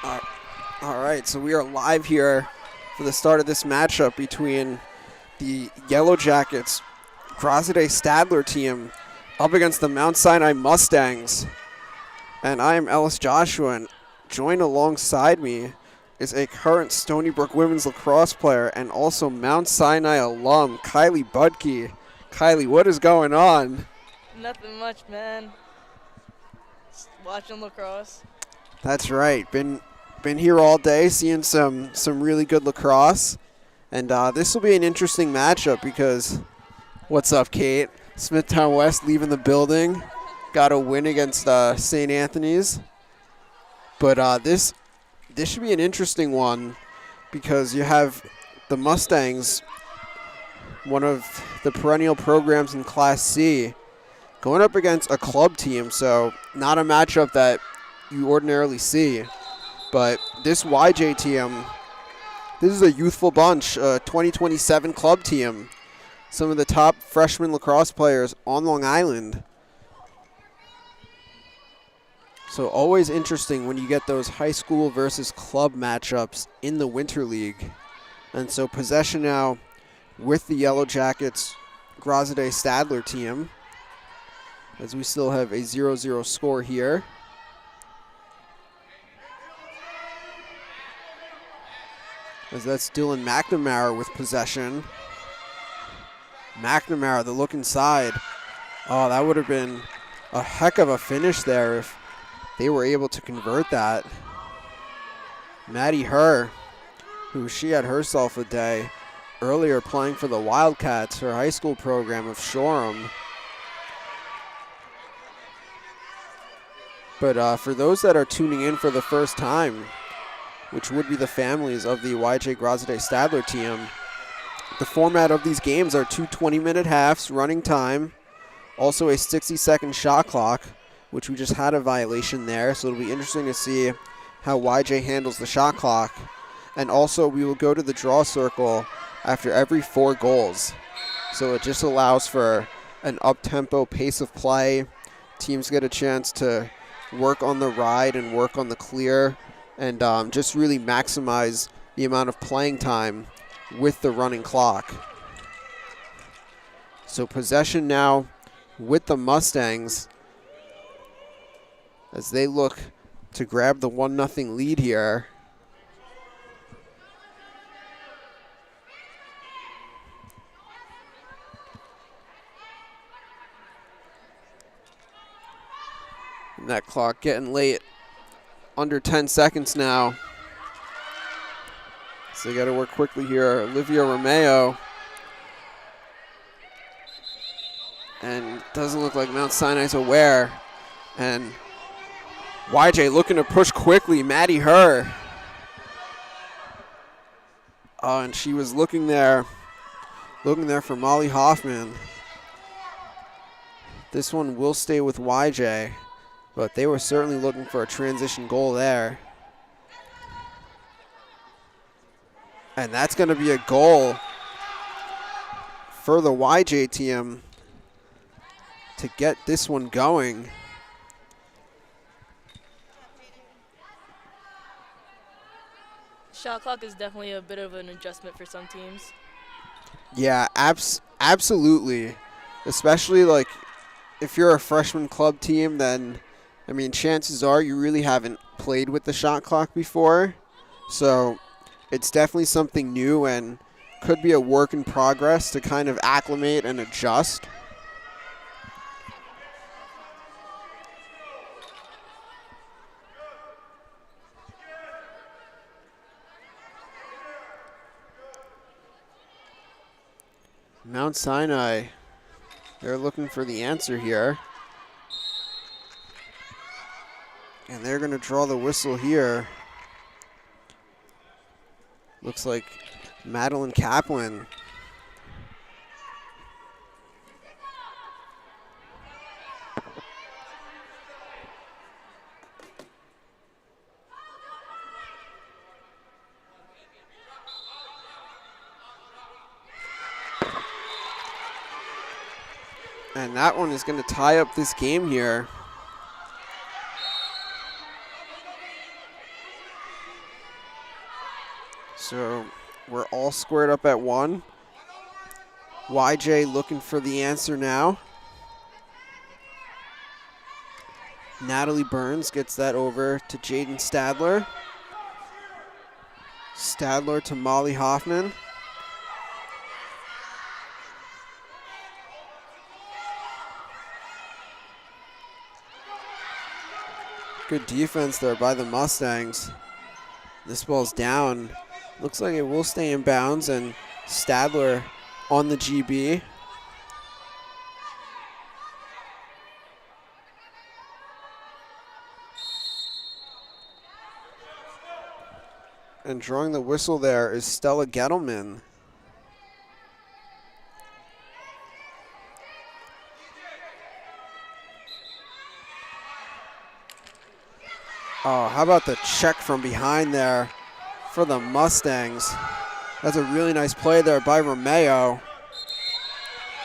Uh, all right, so we are live here for the start of this matchup between the Yellow Jackets GVAAA Stadler team up against the Mount Sinai Mustangs. And I am Ellis Joshua, and joined alongside me is a current StonyBrook women's lacrosse player and also Mount Sinai alum, Kylie Budke. Kylie, what is going on? Nothing much, man. Just watching lacrosse. That's right. Been here all day, seeing some really good lacrosse, and this will be an interesting matchup because, what's up, Kate? Smithtown West leaving the building, got a win against St. Anthony's, but this should be an interesting one because you have the Mustangs, one of the perennial programs in Class C, going up against a club team, so not a matchup that you ordinarily see. But this YJ team, this is a youthful bunch, a 2027 club team. Some of the top freshman lacrosse players on Long Island. So always interesting when you get those high school versus club matchups in the Winter League. And so possession now with the Yellow Jackets GVAAA Stadler team, as we still have a 0-0 score here. As that's Dylan McNamara with possession. McNamara, the look inside. Oh, that would have been a heck of a finish there if they were able to convert that. Maddie Herr, who she had herself a day earlier playing for the Wildcats, her high school program of Shoreham. But for those that are tuning in for the first time, which would be the families of the YJ GVAAA Stadler team, the format of these games are two 20-minute halves, running time, also a 60-second shot clock, which we just had a violation there, so it'll be interesting to see how YJ handles the shot clock. And also we will go to the draw circle after every 4 goals. So it just allows for an up-tempo pace of play. Teams get a chance to work on the ride and work on the clear, and just really maximize the amount of playing time with the running clock. So possession now with the Mustangs as they look to grab the 1-0 lead here. And that clock getting late. Under 10 seconds now. So they got to work quickly here. Olivia Romeo. And doesn't look like Mount Sinai's aware. And YJ looking to push quickly. Maddie Herr. Oh, and she was looking there for Molly Hoffman. This one will stay with YJ. But they were certainly looking for a transition goal there. And that's going to be a goal for the YJ team to get this one going. Shot clock is definitely a bit of an adjustment for some teams. Yeah, absolutely. Especially like if you're a freshman club team, then I mean, chances are you really haven't played with the shot clock before. So it's definitely something new and could be a work in progress to kind of acclimate and adjust. Mount Sinai, they're looking for the answer here. And they're going to draw the whistle here. Looks like Madeline Kaplan. And that one is going to tie up this game here. So we're all squared up at 1. YJ looking for the answer now. Natalie Burns gets that over to Jaden Stadler. Stadler to Molly Hoffman. Good defense there by the Mustangs. This ball's down. Looks like it will stay in bounds, and Stadler on the GB. And drawing the whistle there is Stella Gettleman. Oh, how about the check from behind there for the Mustangs? That's a really nice play there by Romeo.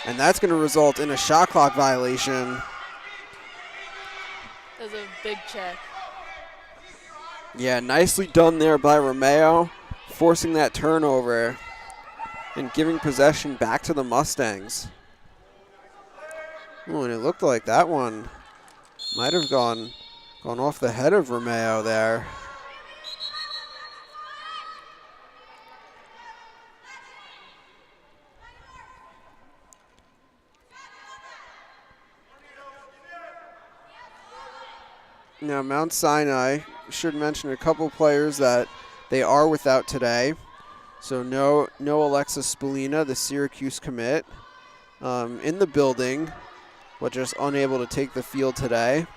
And that's going to result in a shot clock violation. That was a big check. Yeah, nicely done there by Romeo, forcing that turnover and giving possession back to the Mustangs. Oh, and it looked like that one might have gone off the head of Romeo there. Now, Mount Sinai should mention a couple players that they are without today. So no Alexis Spalina, the Syracuse commit, in the building, but just unable to take the field today.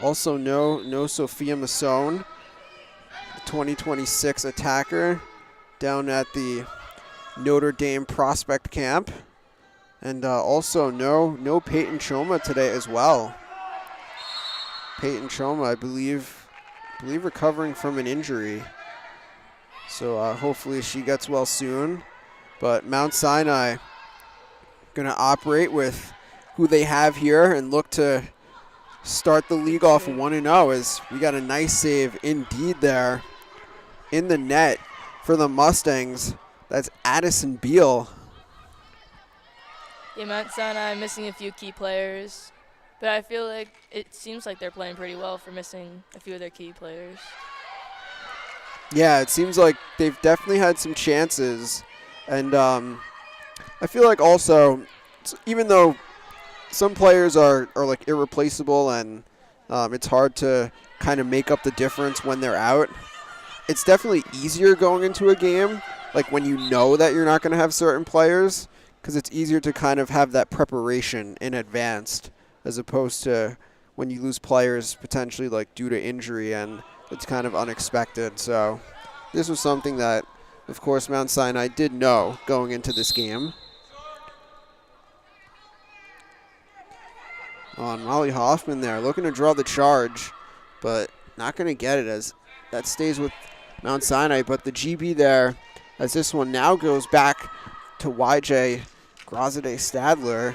Also no Sophia Masson, the 2026 attacker down at the Notre Dame prospect camp. And also no Peyton Choma today as well. Peyton Choma, I believe recovering from an injury. So hopefully she gets well soon. But Mount Sinai going to operate with who they have here and look to start the league off 1-0 as we got a nice save indeed there in the net for the Mustangs. That's Addison Beal. Yeah, Mount Sinai missing a few key players. But I feel like it seems like they're playing pretty well for missing a few of their key players. Yeah, it seems like they've definitely had some chances. And I feel like also, even though some players are like irreplaceable and it's hard to kind of make up the difference when they're out, it's definitely easier going into a game, like when you know that you're not going to have certain players, because it's easier to kind of have that preparation in advance, as opposed to when you lose players potentially like due to injury and it's kind of unexpected. So this was something that, of course, Mount Sinai did know going into this game. Oh, and Molly Hoffman there looking to draw the charge, but not going to get it as that stays with Mount Sinai. But the GB there, as this one now goes back to YJ Grazade Stadler.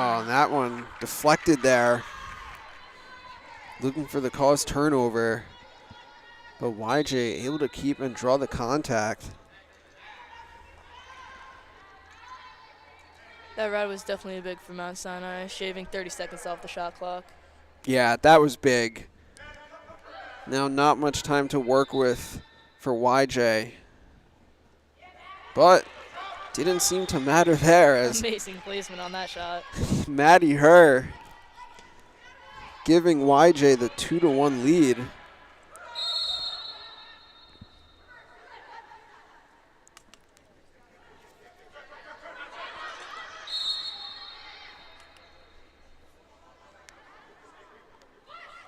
Oh, and that one deflected there. Looking for the cause turnover. But YJ able to keep and draw the contact. That ride was definitely big for Mount Sinai, shaving 30 seconds off the shot clock. Yeah, that was big. Now not much time to work with for YJ. But didn't seem to matter there as Amazing placement on that shot. Maddie Herr giving YJ the 2-1 lead.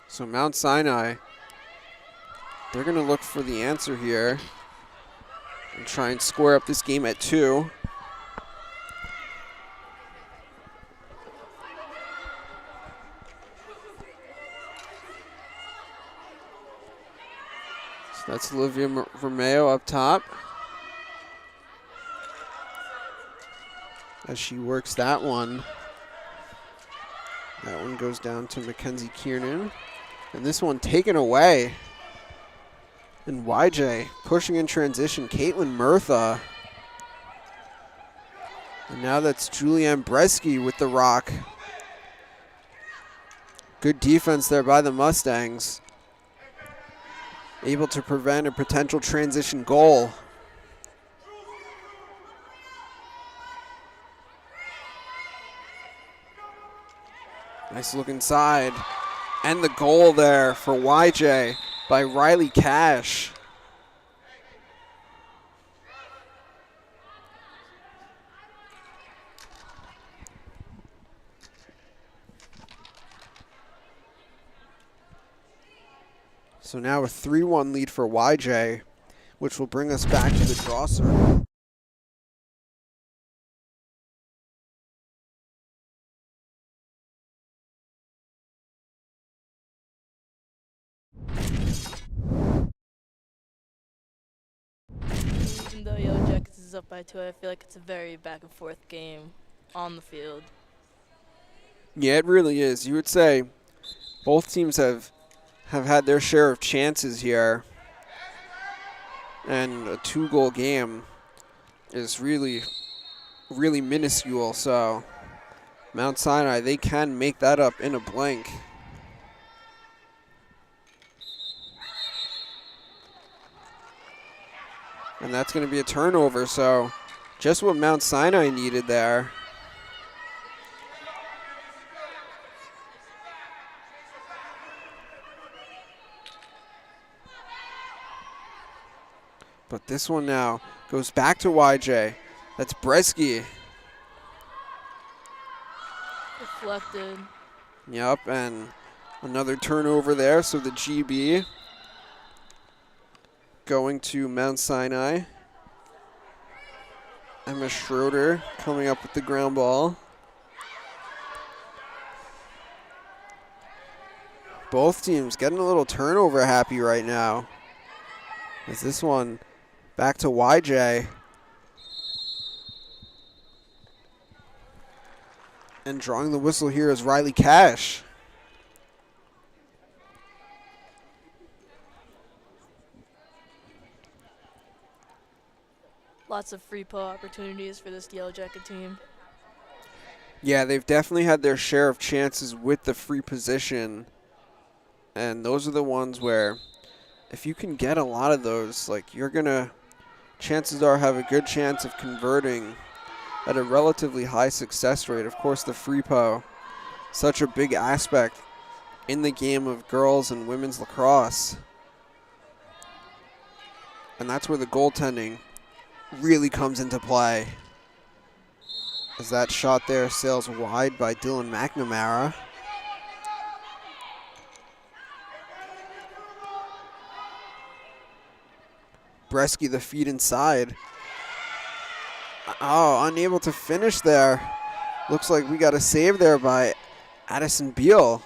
So Mount Sinai, they're going to look for the answer here and try and square up this game at 2. So that's Olivia Romeo up top, as she works that one. That one goes down to Mackenzie Kiernan. And this one taken away. And YJ pushing in transition, Caitlin Murtha. And now that's Julianne Bresky with the rock. Good defense there by the Mustangs. Able to prevent a potential transition goal. Nice look inside. And the goal there for YJ by Riley Cash. So now a 3-1 lead for YJ, which will bring us back to the draw circle. Even though Yellow Jackets is up by 2, I feel like it's a very back and forth game on the field. Yeah, it really is. You would say both teams have had their share of chances here. And a 2-goal game is really, really minuscule. So Mount Sinai, they can make that up in a blink. And that's going to be a turnover, so just what Mount Sinai needed there. But this one now goes back to YJ. That's Bresky. Deflected. Yep, and another turnover there, so the GB going to Mount Sinai. Emma Schroeder coming up with the ground ball. Both teams getting a little turnover happy right now. As this one back to YJ. And drawing the whistle here is Riley Cash. Lots of free pull opportunities for this Yellow Jacket team. Yeah, they've definitely had their share of chances with the free position. And those are the ones where if you can get a lot of those, like you're going to, chances are, have a good chance of converting at a relatively high success rate. Of course, the free po, such a big aspect in the game of girls and women's lacrosse. And that's where the goaltending really comes into play. As that shot there sails wide by Dylan McNamara. Bresky the feed inside. Oh, unable to finish there. Looks like we got a save there by Addison Beal.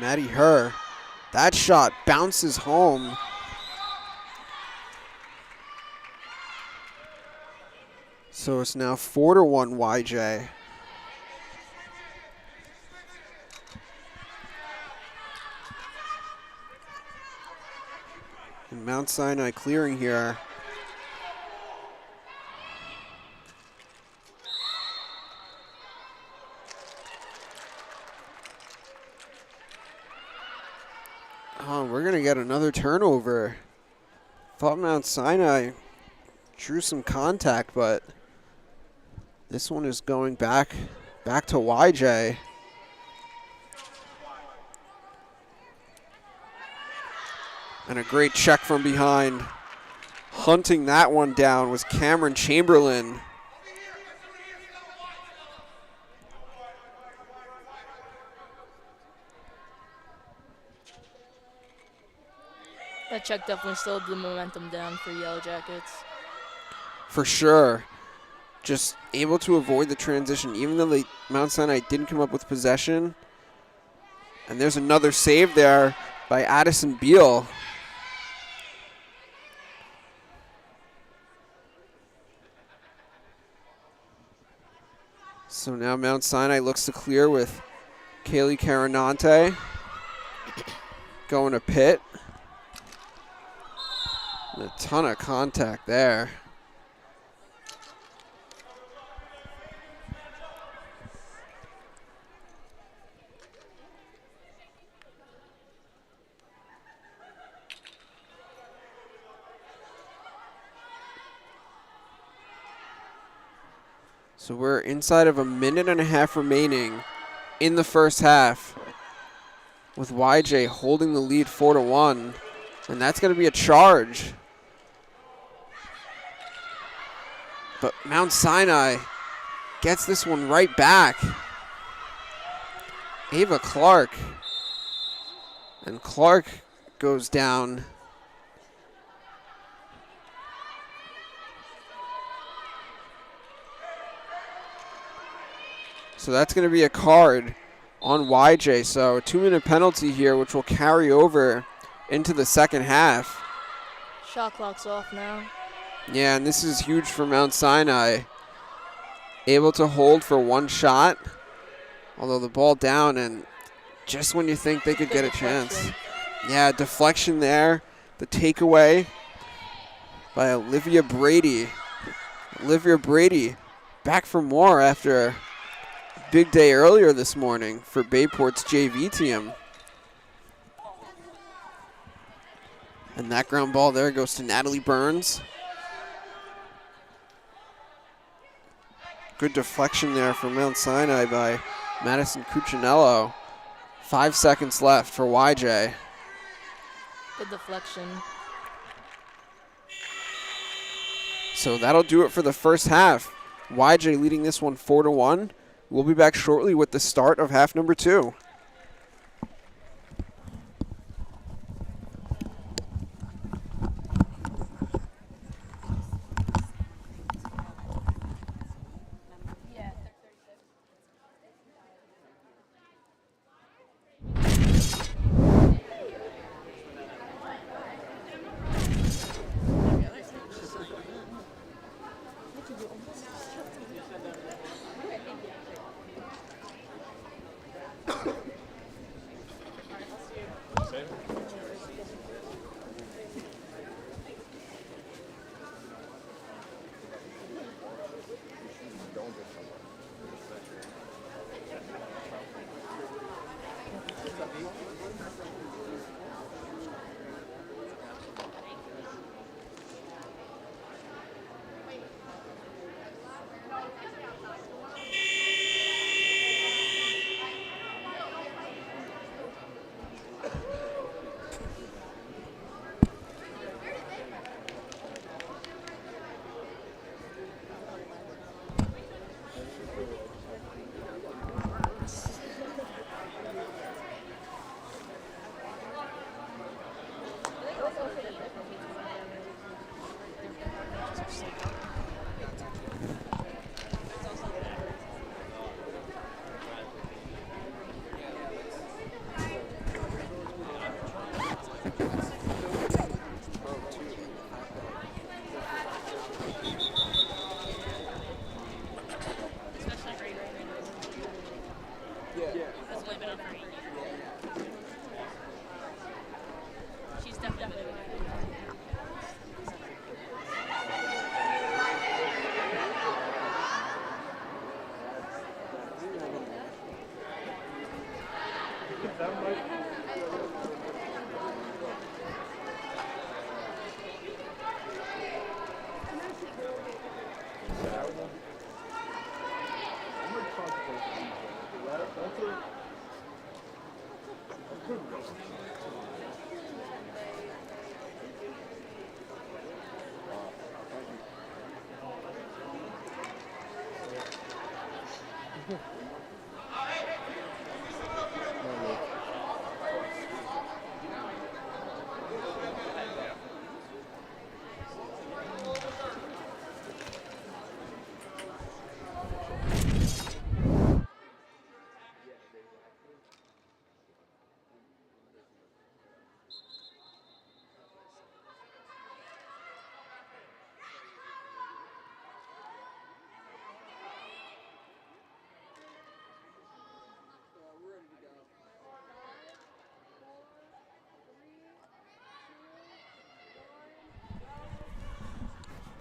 Maddie Herr. That shot bounces home. So it's now 4-1 YJ. And Mount Sinai clearing here. Oh, we're going to get another turnover. Thought Mount Sinai drew some contact, but this one is going back to YJ. And a great check from behind. Hunting that one down was Cameron Chamberlain. That check definitely slowed the momentum down for Yellow Jackets. For sure. Just able to avoid the transition, even though Mount Sinai didn't come up with possession. And there's another save there by Addison Beal. So now Mount Sinai looks to clear with Kaylee Carinante going to Pitt. And a ton of contact there. So we're inside of a minute and a half remaining in the first half, with YJ holding the lead 4-1, and that's going to be a charge. But Mount Sinai gets this one right back. Ava Clark, and Clark goes down. So that's going to be a card on YJ. So a 2-minute penalty here, which will carry over into the second half. Shot clock's off now. Yeah, and this is huge for Mount Sinai. Able to hold for one shot, although the ball down, and just when you think they could get a chance. Yeah, deflection there. The takeaway by Olivia Brady. Olivia Brady back for more after a big day earlier this morning for Bayport's JV team. And that ground ball there goes to Natalie Burns. Good deflection there from Mount Sinai by Madison Cuccinello. 5 seconds left for YJ. Good deflection. So that'll do it for the first half. YJ leading this one 4-1. We'll be back shortly with the start of half number 2.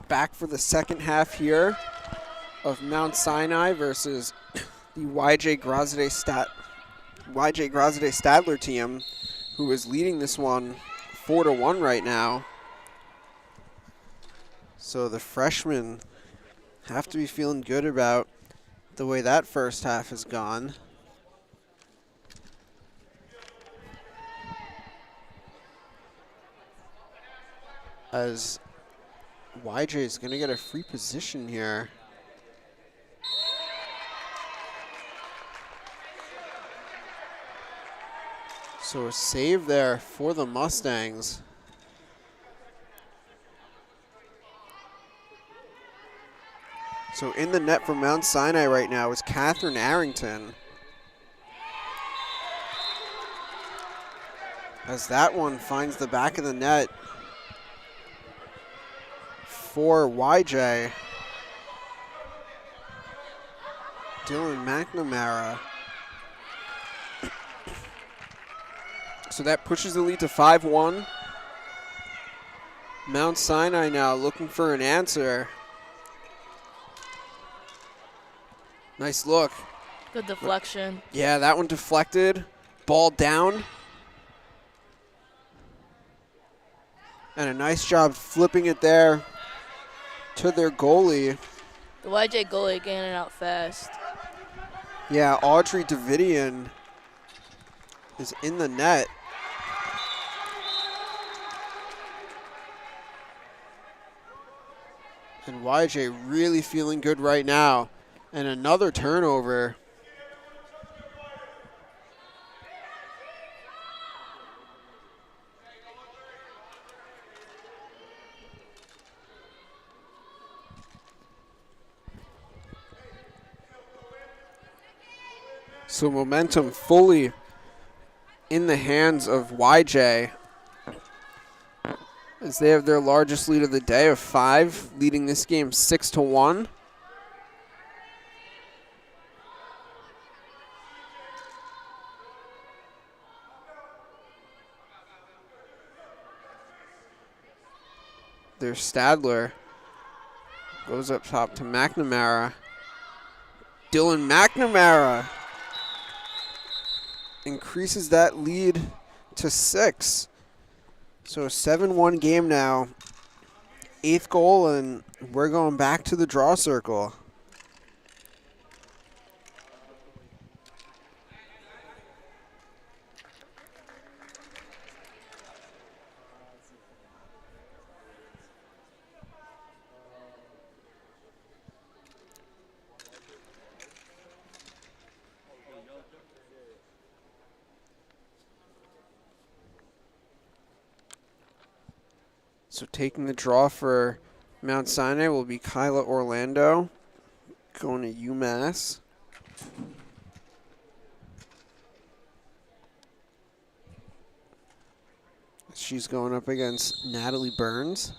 back for the second half here of Mount Sinai versus the YJ Stadler team, who is leading this one 4-1 right now. So the freshmen have to be feeling good about the way that first half has gone. As YJ is going to get a free position here. So a save there for the Mustangs. So in the net for Mount Sinai right now is Catherine Arrington. As that one finds the back of the net for YJ. Dylan McNamara. So that pushes the lead to 5-1. Mount Sinai now looking for an answer. Nice look. Good deflection. Yeah, that one deflected. Ball down. And a nice job flipping it there to their goalie. The YJ goalie getting it out fast. Yeah, Audrey Davidian is in the net. And YJ really feeling good right now. And another turnover. So momentum fully in the hands of YJ, as they have their largest lead of the day of 5, leading this game 6-1. Their Stadler goes up top to McNamara. Dylan McNamara increases that lead to 6. So a 7-1 game now. 8th goal, and we're going back to the draw circle. So taking the draw for Mount Sinai will be Kyla Orlando, going to UMass. She's going up against Natalie Burns.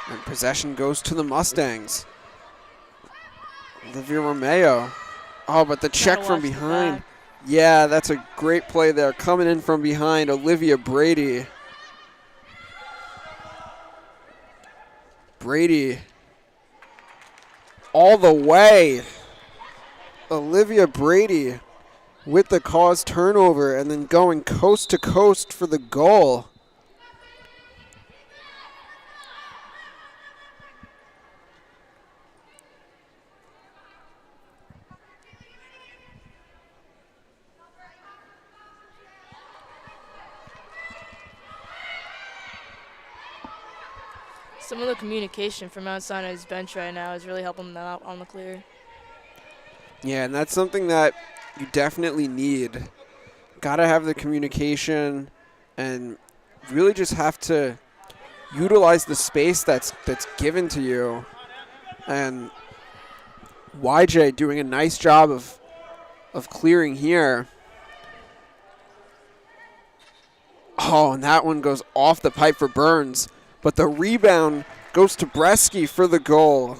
And possession goes to the Mustangs. Olivia Romeo. Oh, but the check from behind. Yeah, that's a great play there. Coming in from behind, Olivia Brady. Brady all the way. Olivia Brady with the caused turnover and then going coast to coast for the goal. Some of the communication from Mount Sinai's bench right now is really helping them out on the clear. Yeah, and that's something that you definitely need. Got to have the communication and really just have to utilize the space that's given to you. And YJ doing a nice job of clearing here. Oh, and that one goes off the pipe for Burns. But the rebound goes to Bresky for the goal.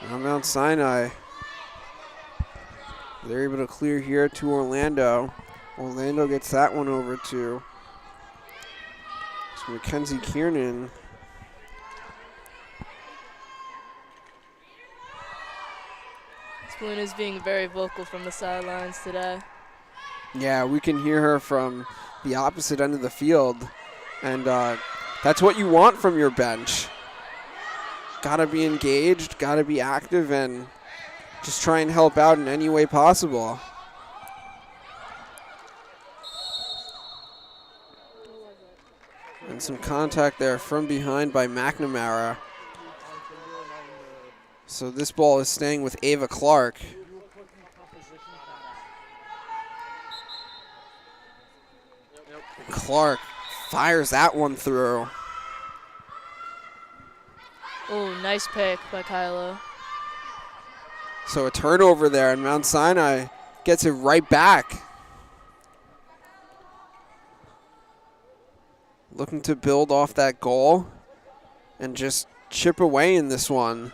Now Mount Sinai. They're able to clear here to Orlando. Orlando gets that one over to Mackenzie Kiernan. Spoon is being very vocal from the sidelines today. Yeah, we can hear her from the opposite end of the field. And that's what you want from your bench. Gotta be engaged, gotta be active, and just try and help out in any way possible. And some contact there from behind by McNamara. So this ball is staying with Ava Clark. Clark fires that one through. Oh, nice pick by Kylo. So a turnover there, and Mount Sinai gets it right back. Looking to build off that goal and just chip away in this one.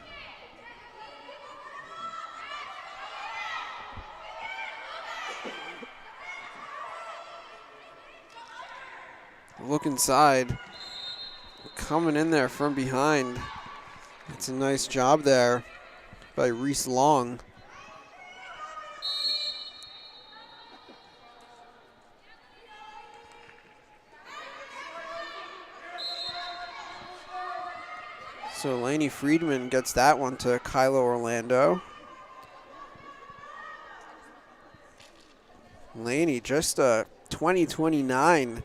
Look inside. Coming in there from behind. It's a nice job there by Reese Long. So Laney Friedman gets that one to Kylo Orlando. Laney just 20-29,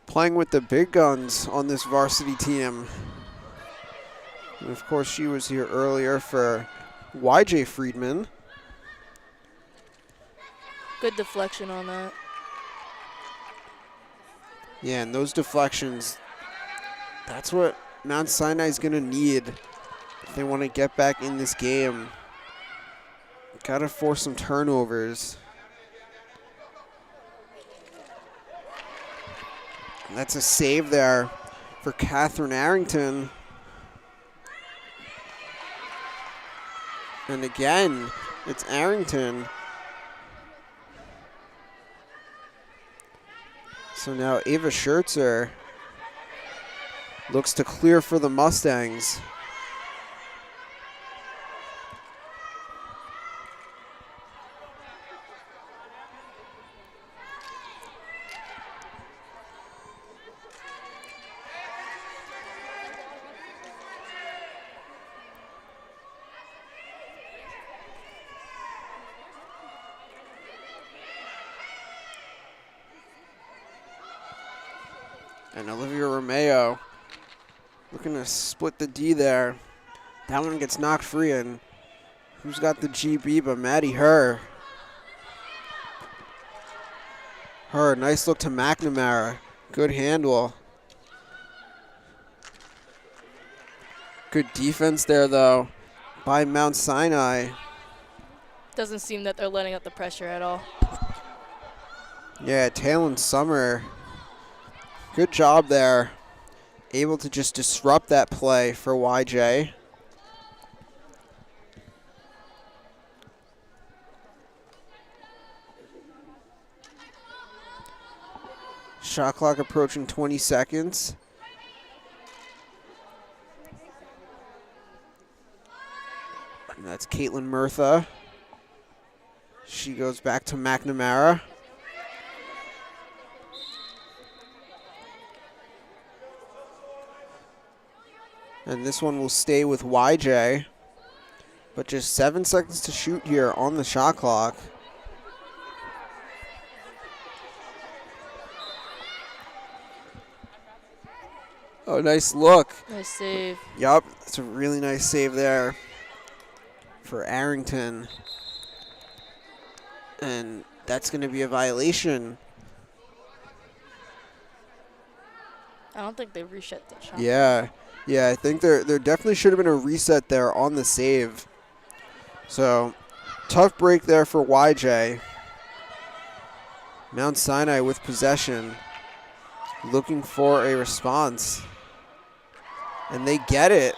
playing with the big guns on this varsity team. And of course, she was here earlier for YJ Friedman. Good deflection on that. Yeah, and those deflections, that's what Mount Sinai's going to need if they want to get back in this game. Got to force some turnovers. And that's a save there for Catherine Arrington. And again, it's Arrington. So now Ava Schertzer looks to clear for the Mustangs. And Olivia Romeo looking to split the D there. That one gets knocked free, and who's got the GB but Maddie Herr. Herr, nice look to McNamara. Good handle. Good defense there, though, by Mount Sinai. Doesn't seem that they're letting up the pressure at all. Yeah, Taylon Summer. Good job there. Able to just disrupt that play for YJ. Shot clock approaching 20 seconds. And that's Caitlin Murtha. She goes back to McNamara. And this one will stay with YJ. But just 7 seconds to shoot here on the shot clock. Oh, nice look. Nice save. Yup, that's a really nice save there for Arrington. And that's going to be a violation. I don't think they reset the shot. Yeah, I think there definitely should have been a reset there on the save. So, tough break there for YJ. Mount Sinai with possession, looking for a response. And they get it.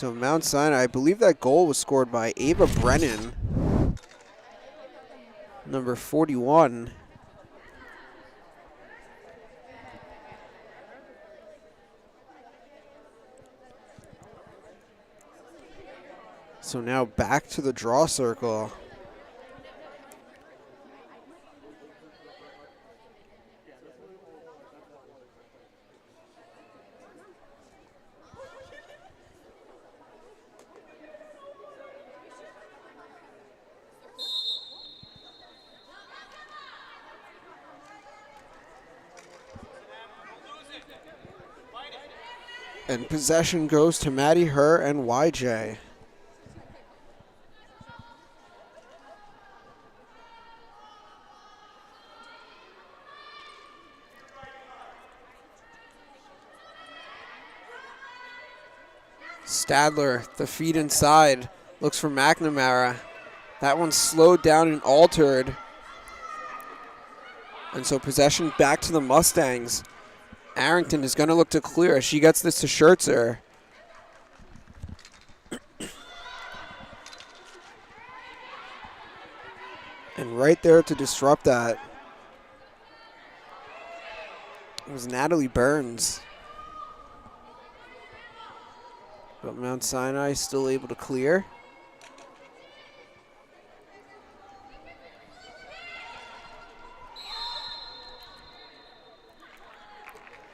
So Mount Sinai, I believe that goal was scored by Ava Brennan, number 41. So now back to the draw circle. And possession goes to Maddie, Her, and YJ. Stadler, the feed inside, looks for McNamara. That one's slowed down and altered. And so possession back to the Mustangs. Arrington is going to look to clear as she gets this to Schertzer. And right there to disrupt that was Natalie Burns. But Mount Sinai still able to clear.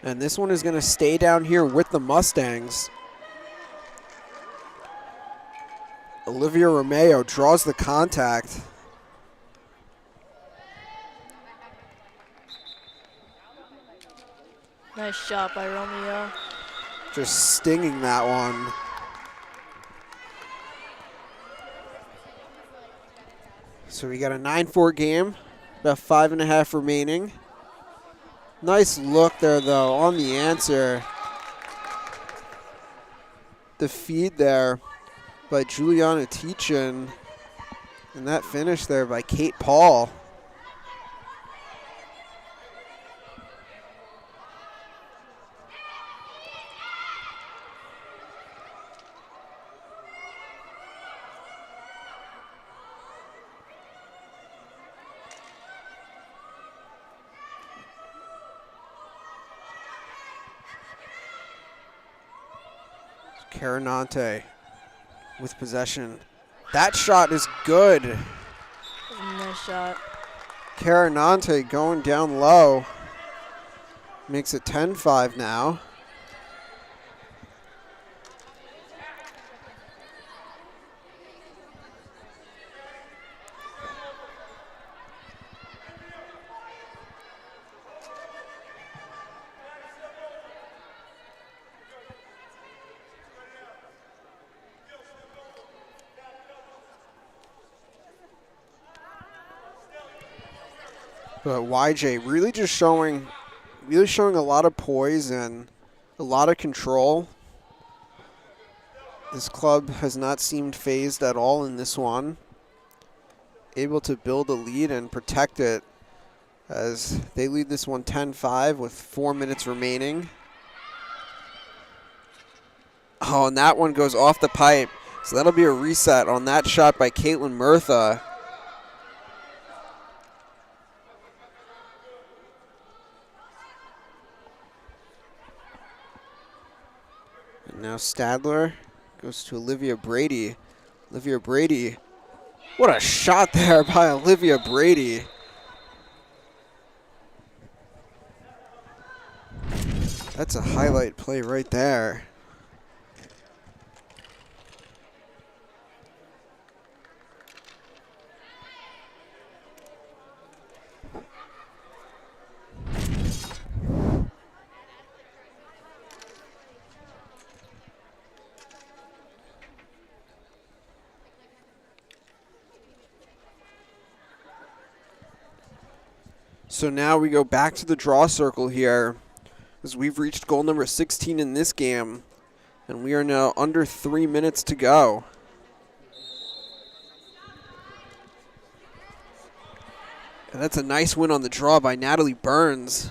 And this one is going to stay down here with the Mustangs. Olivia Romeo draws the contact. Nice shot by Romeo. Just stinging that one. So we got a 9-4 game, about 5.5 remaining. Nice look there, though, on the answer. The feed there by Juliana Teachin. And that finish there by Kate Paul. Carinante with possession. That shot is good. Nice shot. Carinante going down low. Makes it 10-5 now. But YJ really just showing a lot of poise and a lot of control. This club has not seemed phased at all in this one. Able to build a lead and protect it as they lead this one 10-5 with 4 minutes remaining. Oh, and that one goes off the pipe. So that'll be a reset on that shot by Caitlin Murtha. Now Stadler goes to Olivia Brady. Olivia Brady. What a shot there by Olivia Brady. That's a highlight play right there. So now we go back to the draw circle here as we've reached goal number 16 in this game, and we are now under 3 minutes to go. And that's a nice win on the draw by Natalie Burns.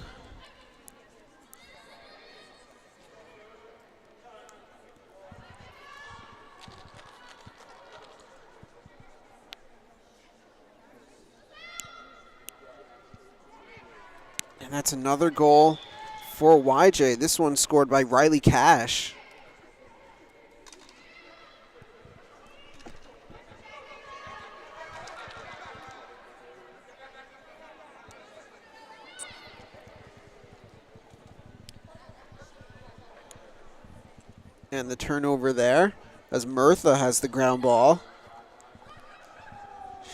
And that's another goal for YJ. This one scored by Riley Cash. And the turnover there as Murtha has the ground ball.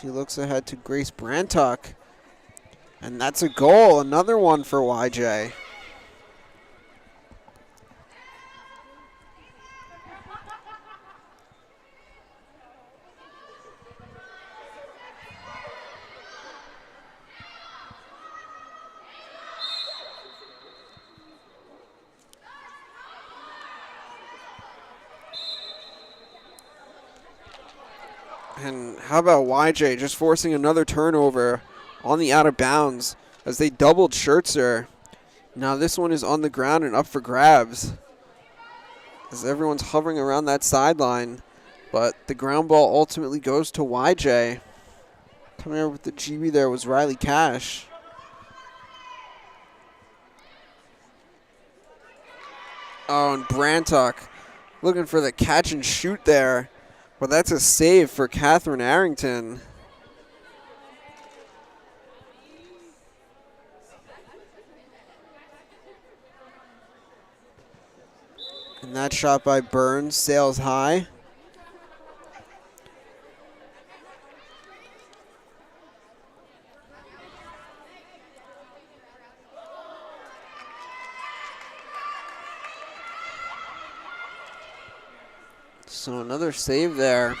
She looks ahead to Grace Brantuck. And that's a goal, another one for YJ. And how about YJ just forcing another turnover on the out of bounds as they doubled Schertzer. Now this one is on the ground and up for grabs as everyone's hovering around that sideline. But the ground ball ultimately goes to YJ. Coming over with the GB there was Riley Cash. Oh, and Brantuck looking for the catch and shoot there. But that's a save for Catherine Arrington. And that shot by Burns sails high. So another save there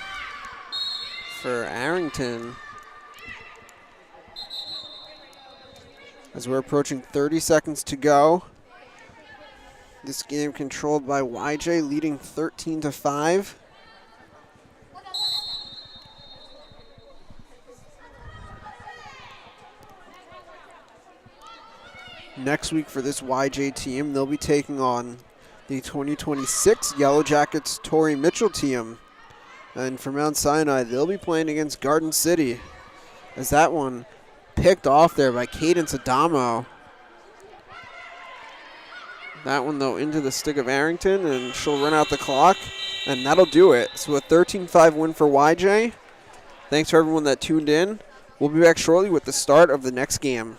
for Arrington. As we're approaching 30 seconds to go. This game controlled by YJ, leading 13-5. Next week for this YJ team, they'll be taking on the 2026 Yellow Jackets Torrey Mitchell team. And for Mount Sinai, they'll be playing against Garden City. As that one picked off there by Cadence Adamo. That one, though, into the stick of Arrington, and she'll run out the clock, and that'll do it. So a 13-5 win for YJ. Thanks for everyone that tuned in. We'll be back shortly with the start of the next game.